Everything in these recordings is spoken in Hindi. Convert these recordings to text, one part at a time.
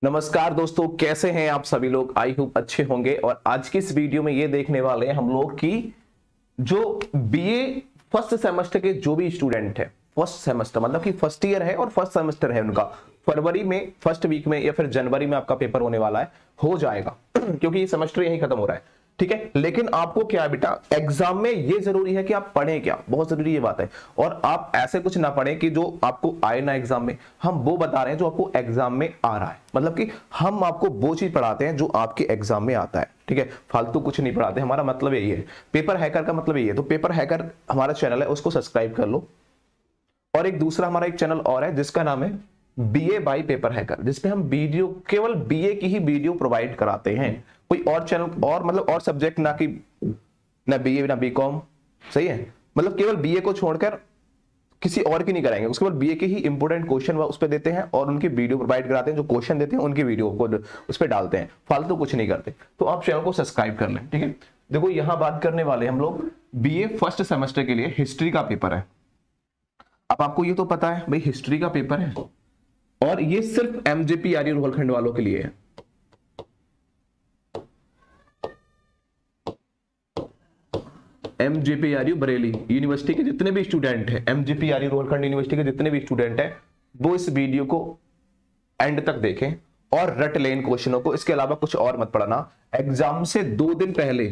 नमस्कार दोस्तों, कैसे हैं आप सभी लोग। आई होप अच्छे होंगे। और आज की इस वीडियो में ये देखने वाले हैं हम लोग की जो बीए फर्स्ट सेमेस्टर के जो भी स्टूडेंट है, फर्स्ट सेमेस्टर मतलब कि फर्स्ट ईयर है और फर्स्ट सेमेस्टर है उनका, फरवरी में फर्स्ट वीक में या फिर जनवरी में आपका पेपर होने वाला है, हो जाएगा क्योंकि ये सेमेस्टर यही खत्म हो रहा है। ठीक है, लेकिन आपको क्या है बेटा, एग्जाम में ये जरूरी है कि आप पढ़ें क्या, बहुत जरूरी ये बात है। और आप ऐसे कुछ ना पढ़ें कि जो आपको आए ना एग्जाम में, हम वो बता रहे हैं जो आपको एग्जाम में आ रहा है। मतलब कि हम आपको वो चीज पढ़ाते हैं जो आपके एग्जाम में आता है। ठीक है, फालतू कुछ नहीं पढ़ाते, हमारा मतलब यही है। पेपर हैकर का मतलब यही है। तो पेपर हैकर हमारा चैनल है, उसको सब्सक्राइब कर लो। और एक दूसरा हमारा एक चैनल और है जिसका नाम है बीए बाय पेपर हैकर, जिसपे हम वीडियो, केवल बीए की ही वीडियो प्रोवाइड कराते हैं। कोई और चैनल और मतलब और सब्जेक्ट ना, कि ना बीए ना बीकॉम, सही है, मतलब केवल बीए को छोड़कर किसी और की नहीं कराएंगे। उसके बाद बीए के ही इंपोर्टेंट क्वेश्चन उस पर देते हैं और उनकी वीडियो प्रोवाइड कराते हैं। जो क्वेश्चन देते हैं उनकी वीडियो को उस पर डालते हैं, फालतू कुछ नहीं करते। तो आप चैनल को सब्सक्राइब कर लें। ठीक है, देखो यहां बात करने वाले हम लोग बीए फर्स्ट सेमेस्टर के लिए हिस्ट्री का पेपर है। अब आपको ये तो पता है भाई, हिस्ट्री का पेपर है और ये सिर्फ एमजेपी आर्य रोहलखंड वालों के लिए है। एमजेपी आर्य बरेली यूनिवर्सिटी के जितने भी स्टूडेंट हैं, एमजेपी आर्य रोहलखंड यूनिवर्सिटी के जितने भी स्टूडेंट हैं, वो इस वीडियो को एंड तक देखें और रट लें इन क्वेश्चनों को। इसके अलावा कुछ और मत पढ़ना। एग्जाम से 2 दिन पहले,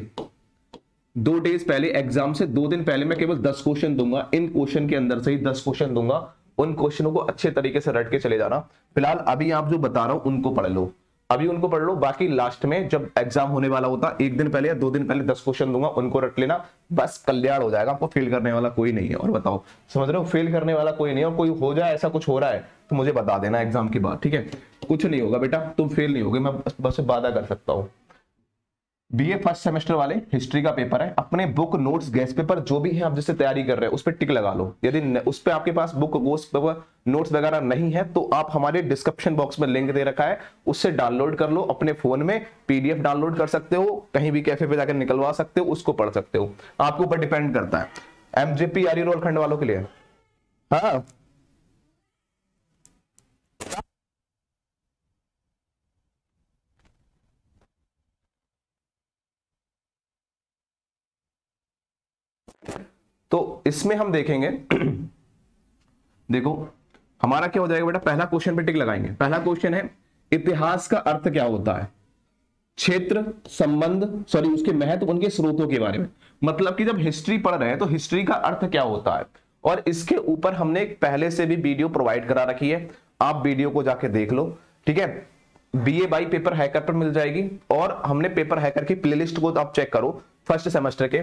2 डेज पहले, एग्जाम से 2 दिन पहले मैं केवल 10 क्वेश्चन दूंगा। इन क्वेश्चन के अंदर से ही 10 क्वेश्चन दूंगा। उन क्वेश्चनों को अच्छे तरीके से रट के चले जाना। फिलहाल अभी आप जो बता रहा हूं उनको पढ़ लो, अभी उनको पढ़ लो। बाकी लास्ट में जब एग्जाम होने वाला होता, 1 दिन पहले या 2 दिन पहले 10 क्वेश्चन दूंगा, उनको रट लेना, बस कल्याण हो जाएगा। आपको फेल करने वाला कोई नहीं है। और बताओ, समझ रहे हो, फेल करने वाला कोई नहीं है। और कोई हो जाए ऐसा कुछ हो रहा है तो मुझे बता देना एग्जाम के बाद। ठीक है, कुछ नहीं होगा बेटा, तुम फेल नहीं होगे, मैं बस वादा कर सकता हूं। बीए फर्स्ट सेमेस्टर वाले हिस्ट्री का पेपर है। अपने बुक नोट्स गेस्ट पेपर जो भी है आप जिससे तैयारी कर रहे हैं उस पर टिक लगा लो। यदि उस पर आपके पास बुक नोट्स वगैरह नहीं है तो आप हमारे डिस्क्रिप्शन बॉक्स में लिंक दे रखा है, उससे डाउनलोड कर लो अपने फोन में। पीडीएफ डाउनलोड कर सकते हो, कहीं भी कैफे पे जाकर निकलवा सकते हो, उसको पढ़ सकते हो। आपके ऊपर डिपेंड करता है। एमजेपी आर्य रोहलखंड वालों के लिए हाँ, तो इसमें हम देखेंगे देखो हमारा क्या हो जाएगा बेटा, पहला क्वेश्चन पे टिक लगाएंगे। पहला क्वेश्चन है, इतिहास का अर्थ क्या होता है। क्षेत्र, संबंध, सॉरी उसके महत्व, उनके स्रोतों के बारे में। मतलब कि जब हिस्ट्री पढ़ रहे हैं तो हिस्ट्री का अर्थ क्या होता है। और इसके ऊपर हमने पहले से भी वीडियो प्रोवाइड करा रखी है, आप वीडियो को जाके देख लो। ठीक है, बीए बाई पेपर हैकर पर मिल जाएगी। और हमने पेपर हैकर की प्लेलिस्ट को आप चेक करो फर्स्ट सेमेस्टर के।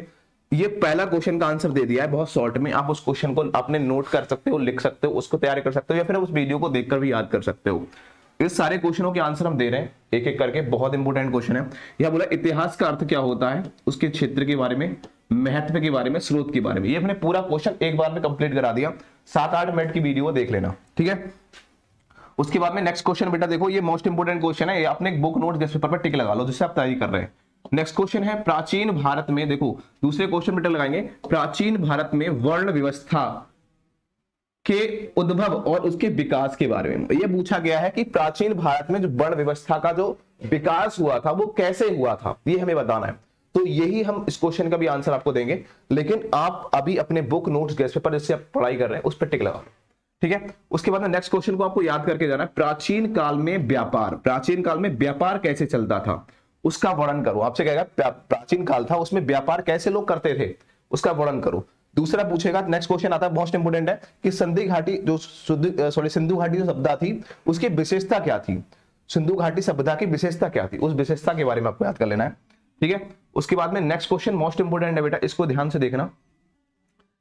ये पहला क्वेश्चन का आंसर दे दिया है बहुत शॉर्ट में। आप उस क्वेश्चन को अपने नोट कर सकते हो, लिख सकते हो, उसको तैयार कर सकते हो, या फिर उस वीडियो को देखकर भी याद कर सकते हो। इस सारे क्वेश्चनों के आंसर हम दे रहे हैं एक एक करके, बहुत इंपॉर्टेंट क्वेश्चन है। यह बोला इतिहास का अर्थ क्या होता है, उसके क्षेत्र के बारे में, महत्व के बारे में, स्रोत के बारे में। ये अपने पूरा क्वेश्चन एक बार में कंप्लीट करा दिया। 7-8 मिनट की वीडियो देख लेना। ठीक है, उसके बाद में नेक्स्ट क्वेश्चन बेटा देखो, ये मोस्ट इंपोर्टेंट क्वेश्चन है। ये अपने बुक नोट गेस्ट पेपर पर टिक लगा लो जिससे आप तैयारी कर रहे हैं। नेक्स्ट क्वेश्चन है, प्राचीन भारत में, देखो दूसरे क्वेश्चन पे टिक लगाएंगे, प्राचीन भारत में वर्ण व्यवस्था के उद्भव और उसके विकास के बारे में। यह पूछा गया है कि प्राचीन भारत में जो वर्ण व्यवस्था का जो विकास हुआ था वो कैसे हुआ था, ये हमें बताना है। तो यही हम इस क्वेश्चन का भी आंसर आपको देंगे। लेकिन आप अभी अपने बुक नोट्स गेस्ट पेपर जिससे आप पढ़ाई कर रहे हैं उस पर टिक लगाओ। ठीक है, उसके बाद में नेक्स्ट क्वेश्चन को आपको याद करके जाना है, प्राचीन काल में व्यापार, प्राचीन काल में व्यापार कैसे चलता था उसका वर्णन करो। आपसे कहेगा प्राचीन काल था उसमें व्यापार कैसे लोग करते थे, उसका वर्णन करो। दूसरा पूछेगा, नेक्स्ट क्वेश्चन आता है मोस्ट इंपोर्टेंट है, कि संधि घाटी जो सिंधु घाटी जो सभ्यता थी उसकी विशेषता क्या थी। सिंधु घाटी सभ्यता की विशेषता क्या थी, उस विशेषता के बारे में आपको याद कर लेना है। ठीक है, उसके बाद में नेक्स्ट क्वेश्चन मोस्ट इंपोर्टेंट है बेटा, इसको ध्यान से देखना।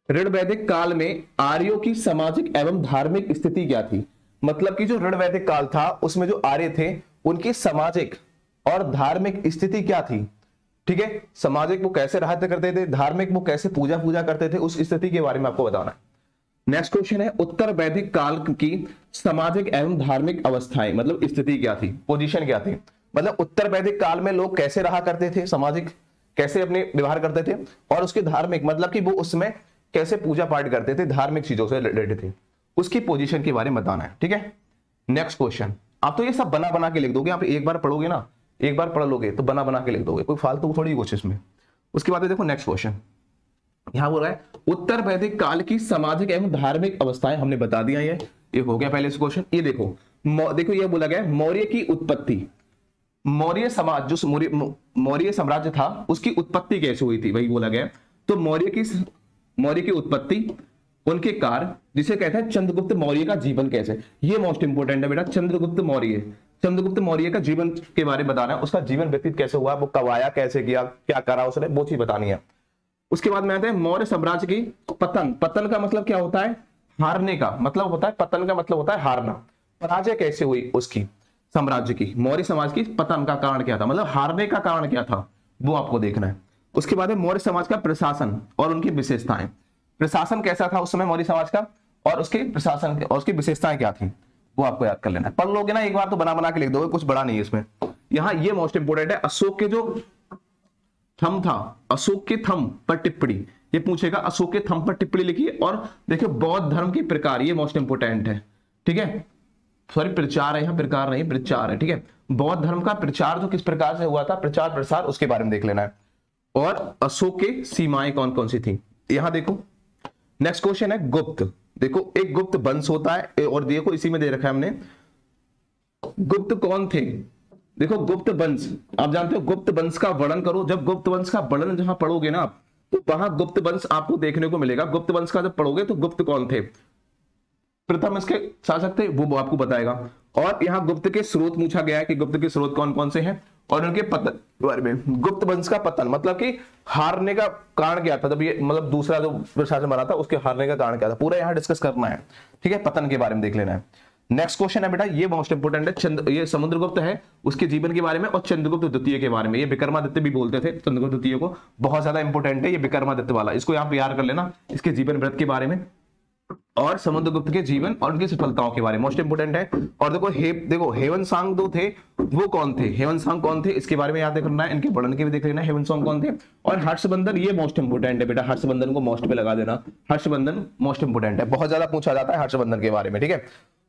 ऋण वैदिक काल में आर्यों की सामाजिक एवं धार्मिक स्थिति क्या थी। मतलब कि जो ऋण वैदिक काल था उसमें जो आर्य थे उनकी सामाजिक और धार्मिक स्थिति क्या थी। ठीक है, सामाजिक वो कैसे रहा करते थे, धार्मिक वो कैसे पूजा करते थे, उस स्थिति के बारे में आपको बताना है। नेक्स्ट क्वेश्चन है, उत्तर वैदिक काल की सामाजिक एवं धार्मिक अवस्थाएं, मतलब स्थिति क्या थी, पोजीशन क्या थी। मतलब उत्तर वैदिक काल में लोग कैसे रहा करते थे, सामाजिक कैसे अपने व्यवहार करते थे, और उसके धार्मिक मतलब कि वो उसमें कैसे पूजा पाठ करते थे, धार्मिक चीजों से रिलेटेड थे, उसकी पोजीशन के बारे में बताना है। ठीक है, नेक्स्ट क्वेश्चन, आप तो ये सब बना बना के लिख दोगे, आप एक बार पढ़ोगे ना, एक बार पढ़ लोगे तो बना बना के लिख दोगे, कोई फालतू थोड़ी कुछ इसमें। उसके बाद देखो नेक्स्ट क्वेश्चन, यहां बोल रहा है उत्तर वैदिक काल की सामाजिक एवं धार्मिक अवस्थाएं, हमने बता दिया ये हो गया पहले से क्वेश्चन। ये देखो देखो ये बोला गया मौर्य की उत्पत्ति, मौर्य समाज जो मौर्य साम्राज्य था उसकी उत्पत्ति कैसे हुई थी, वही बोला गया। तो मौर्य की उत्पत्ति, उनके कार्य, जिसे कहते हैं चंद्रगुप्त मौर्य का जीवन कैसे, ये मोस्ट इंपोर्टेंट है बेटा। चंद्रगुप्त मौर्य का जीवन के बारे में बताना है, उसका जीवन व्यतीत कैसे हुआ, वो कब आया, कैसे किया, क्या करा उसने, वो चीज बतानी है। उसके बाद में आते हैं मौर्य साम्राज्य की पतन। पतन का मतलब क्या होता है, हारने का मतलब होता है, पतन का मतलब होता है हारना। पराजय कैसे हुई उसकी, साम्राज्य की, मौर्य समाज की पतन का कारण क्या था, मतलब हारने का कारण क्या था, वो आपको देखना है। उसके बाद है मौर्य समाज का प्रशासन और उनकी विशेषताएं। प्रशासन कैसा था उस समय मौर्य समाज का, और उसके प्रशासन और उसकी विशेषताएं क्या थी, वो आपको याद कर लेना है। पढ़ लोगे ना एक बार तो बना बना के लिख दोगे, कुछ बड़ा नहीं है इसमें। यहाँ ये मोस्ट इंपोर्टेंट है, अशोक के जो थंब था, अशोक के थंब पर टिप्पणी, ये पूछेगा अशोक के थंब पर टिप्पणी लिखिए। और देखिए बौद्ध धर्म के प्रकार, ये मोस्ट इंपोर्टेंट है, ठीक है, सॉरी प्रचार है यहाँ, प्रकार नहीं प्रचार है, ठीक है। बौद्ध धर्म का प्रचार जो किस प्रकार से हुआ था, प्रचार प्रसार, उसके बारे में देख लेना है। और अशोक के सीमाएं कौन कौन सी थी, यहां देखो। नेक्स्ट क्वेश्चन है गुप्त। देखो एक गुप्त वंश होता है, और देखो इसी में दे रखा है हमने, गुप्त कौन थे, देखो गुप्त वंश, आप जानते हो गुप्त वंश का वर्णन करो। जब गुप्त वंश का वर्णन जहां पढ़ोगे ना आप, तो वहां गुप्त वंश आपको देखने को मिलेगा। गुप्त वंश का जब पढ़ोगे तो गुप्त कौन थे, प्रथम इसके शासक थे, वो आपको बताएगा। और यहाँ गुप्त के स्रोत पूछा गया है कि गुप्त के स्रोत कौन कौन से हैं, और उनके पतन के बारे में। गुप्त वंश का पतन मतलब कि हारने का कारण क्या था, जब ये मतलब दूसरा जो प्रशासन बना था उसके हारने का कारण क्या था, पूरा यहाँ डिस्कस करना है, ठीक है। पतन के बारे में देख लेना है। नेक्स्ट क्वेश्चन है बेटा, ये मोस्ट इंपोर्टेंट है, ये समुद्रगुप्त है, उसके जीवन के बारे में, और चंद्रगुप्त द्वितीय के बारे में। ये विक्रमादित्य भी बोलते थे चंद्रगुप्त द्वितीय को, बहुत ज्यादा इंपोर्टेंट है ये विक्रमादित्य वाला, इसको यहाँ पे याद कर लेना, इसके जीवन वृत्त के बारे में, और समुद्रगुप्त के जीवन और उनकी सफलताओं के बारे में मोस्ट इंपोर्टेंट है। और देखो हेवनसांग दो थे, वो कौन थे, हेवनसांग कौन थे, इसके बारे में याद करना है, इनके वर्णन के भी देख लेना है, हेवनसांग कौन थे। और हर्षवर्धन, ये मोस्ट इंपोर्टेंट है बेटा, हर्षवर्धन को मोस्ट पे लगा देना, हर्षवर्धन मोस्ट इंपोर्टेंट है, बहुत ज्यादा पूछा जाता है हर्षवर्धन के बारे में, ठीक है।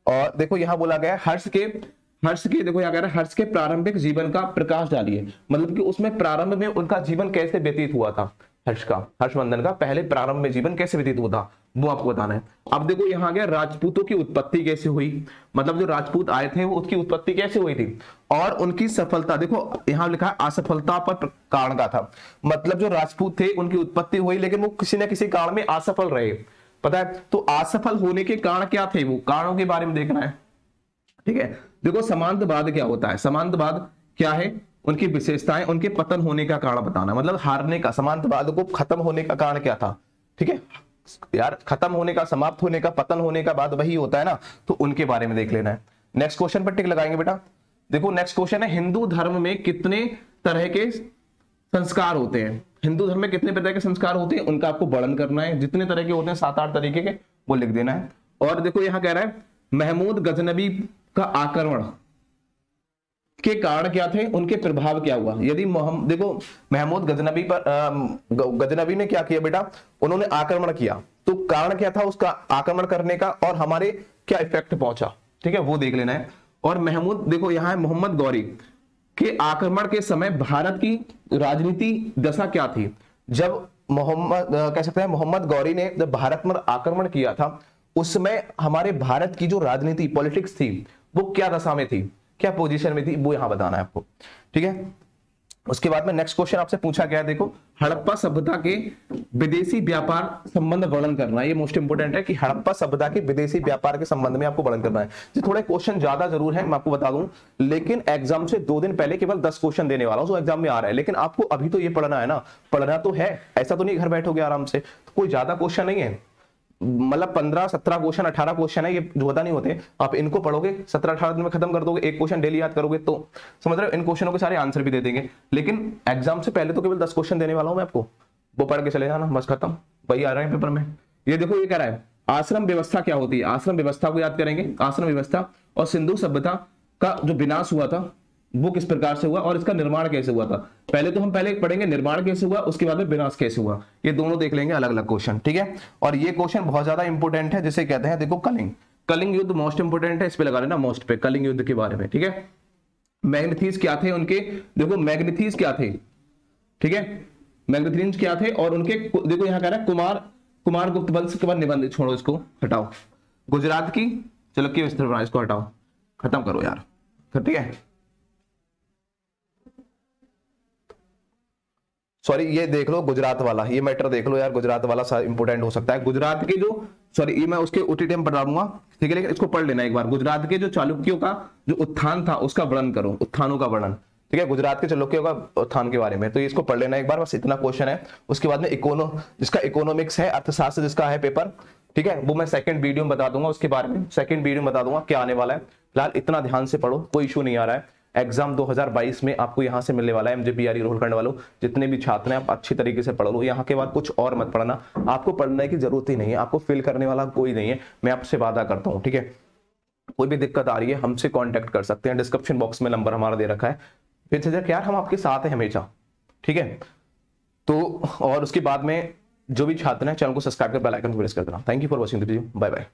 और देखो यहाँ बोला गया है हर्ष के देखो यहाँ कह रहा है हर्ष के प्रारंभिक जीवन का प्रकाश डालिए, मतलब कि उसमें प्रारंभ में उनका जीवन कैसे व्यतीत हुआ था, हर्षवर्धन का पहले प्रारंभ में जीवन कैसे व्यतीत हुआ था, वो आपको बताना है। अब देखो यहाँ गया राजपूतों की उत्पत्ति कैसे हुई, मतलब जो राजपूत आए थे वो उसकी उत्पत्ति कैसे हुई थी, और उनकी सफलता। देखो यहाँ लिखा है असफलता पर कारण का था, मतलब जो राजपूत थे उनकी उत्पत्ति हुई लेकिन वो किसी न किसी कारण में असफल रहे, पता है। तो असफल होने के कारण क्या थे, वो कारणों के बारे में देखना है, ठीक है। देखो सामंतवाद क्या होता है, सामंतवाद क्या है, उनकी विशेषताएं, उनके पतन होने का कारण बताना, मतलब हारने का, सामंतवाद को खत्म होने का कारण क्या था, ठीक है यार, खत्म होने का, समाप्त होने का, पतन होने का बाद वही होता है ना, तो उनके बारे में देख लेना है। नेक्स्ट क्वेश्चन पर टिक लगाएंगे बेटा। देखो नेक्स्ट क्वेश्चन है हिंदू धर्म में कितने तरह के संस्कार होते हैं, हिंदू धर्म में कितने तरह के संस्कार होते हैं, उनका आपको वर्णन करना है। जितने तरह के होते हैं 7-8 तरीके के, वो लिख देना है। और देखो यहां कह रहा है महमूद गजनबी का आक्रमण के कारण क्या थे, उनके प्रभाव क्या हुआ। यदि देखो महमूद गजनबी ने क्या किया बेटा, उन्होंने आक्रमण किया, तो कारण क्या था उसका आक्रमण करने का, और हमारे क्या इफेक्ट पहुंचा, ठीक है, वो देख लेना है। और महमूद, देखो यहाँ है मोहम्मद गौरी के आक्रमण के समय भारत की राजनीति दशा क्या थी। जब कह सकते हैं मोहम्मद गौरी ने जब भारत पर आक्रमण किया था, उस समय हमारे भारत की जो राजनीति पॉलिटिक्स थी वो क्या दशा में थी, क्या पोजीशन में थी, वो यहां बताना है आपको, ठीक है। उसके बाद में नेक्स्ट क्वेश्चन आपसे पूछा गया, देखो हड़प्पा सभ्यता के विदेशी व्यापार संबंध वर्णन करना, ये मोस्ट इंपोर्टेंट है कि हड़प्पा सभ्यता के विदेशी व्यापार के संबंध में आपको वर्णन करना है। ये थोड़े क्वेश्चन ज्यादा जरूर है, मैं आपको बता दूं, लेकिन एग्जाम से 2 दिन पहले केवल 10 क्वेश्चन देने वाला हूं, जो एग्जाम में आ रहा है। लेकिन आपको अभी तो ये पढ़ना है ना, पढ़ना तो है, ऐसा तो नहीं घर बैठोगे आराम से, तो कोई ज्यादा क्वेश्चन नहीं है, मतलब 15-17 क्वेश्चन 18 क्वेश्चन है, ये ज्यादा नहीं होते। आप इनको पढ़ोगे 17-18 दिन में खत्म कर दोगे, एक क्वेश्चन डेली याद करोगे तो समझ रहे हो, इन क्वेश्चनों के सारे आंसर भी दे देंगे। लेकिन एग्जाम से पहले तो केवल 10 क्वेश्चन देने वाला हूं मैं आपको, वो पढ़ के चले जाना, बस खत्म, वही आ रहे हैं पेपर में। ये देखो ये कह रहा है आश्रम व्यवस्था क्या होती है, आश्रम व्यवस्था को याद करेंगे, आश्रम व्यवस्था, और सिंधु सभ्यता का जो विनाश हुआ था वो किस प्रकार से हुआ और इसका निर्माण कैसे हुआ था। पहले तो हम पढ़ेंगे निर्माण कैसे हुआ, उसके बाद में विनाश कैसे हुआ, ये दोनों देख लेंगे अलग अलग क्वेश्चन, ठीक है। और ये क्वेश्चन बहुत ज्यादा इंपॉर्टेंट है, जिसे कहते हैं देखो कलिंग, कलिंग युद्ध मोस्ट इंपोर्टेंट है, इस पे लगा लेना मोस्ट पे, कलिंग युद्ध के बारे में, ठीक है। मैग्नेथीज क्या थे उनके, देखो मैग्नेथीज क्या थे, ठीक है, मैग्नेथीज क्या थे और उनके, देखो यहां कह रहा है कुमार गुप्त वंश के बाद निबंध, छोड़ो इसको हटाओ, गुजरात की, चलो क्यों इस तरह, इसको हटाओ, खत्म करो यार, ठीक है। सॉरी ये देख लो गुजरात वाला, ये मैटर देख लो यार, गुजरात वाला इंपोर्टेंट हो सकता है। गुजरात के जो, सॉरी ये मैं उसके ओटीटीएम पढ़ा दूंगा, ठीक है, लेकिन इसको पढ़ लेना एक बार। गुजरात के जो चालुक्यों का जो उत्थान था उसका वर्णन करो, उत्थानों का वर्णन, ठीक है, गुजरात के चालुक्यों का उत्थान के बारे में, तो इसको पढ़ लेना एक बार, बस इतना क्वेश्चन है। उसके बाद में जिसका इकोनॉमिक्स है, अर्थशास्त्र जिसका है पेपर, ठीक है, वो मैं सेकंड वीडियो में बता दूंगा, उसके बारे में सेकंड वीडियो में बता दूंगा क्या आने वाला है। फिलहाल इतना ध्यान से पढ़ो, कोई इशू नहीं आ रहा है। एग्जाम 2022 में आपको यहां से मिलने वाला है, एमजेपीआरई रोहलखंड वालों, जितने भी छात्र हैं आप अच्छी तरीके से पढ़ लो, यहाँ के बाद कुछ और मत पढ़ना, आपको पढ़ने की जरूरत ही नहीं है, आपको फिल करने वाला कोई नहीं है, मैं आपसे वादा करता हूँ, ठीक है। कोई भी दिक्कत आ रही है हमसे कांटेक्ट कर सकते हैं, डिस्क्रिप्शन बॉक्स में नंबर हमारा दे रखा है, फिर यार हम आपके साथ हैं हमेशा, ठीक है। तो और उसके बाद में जो भी छात्र हैं चैनल को सब्सक्राइब कर बेल आइकन को प्रेस कर देना। Thank you for watching the video, bye bye.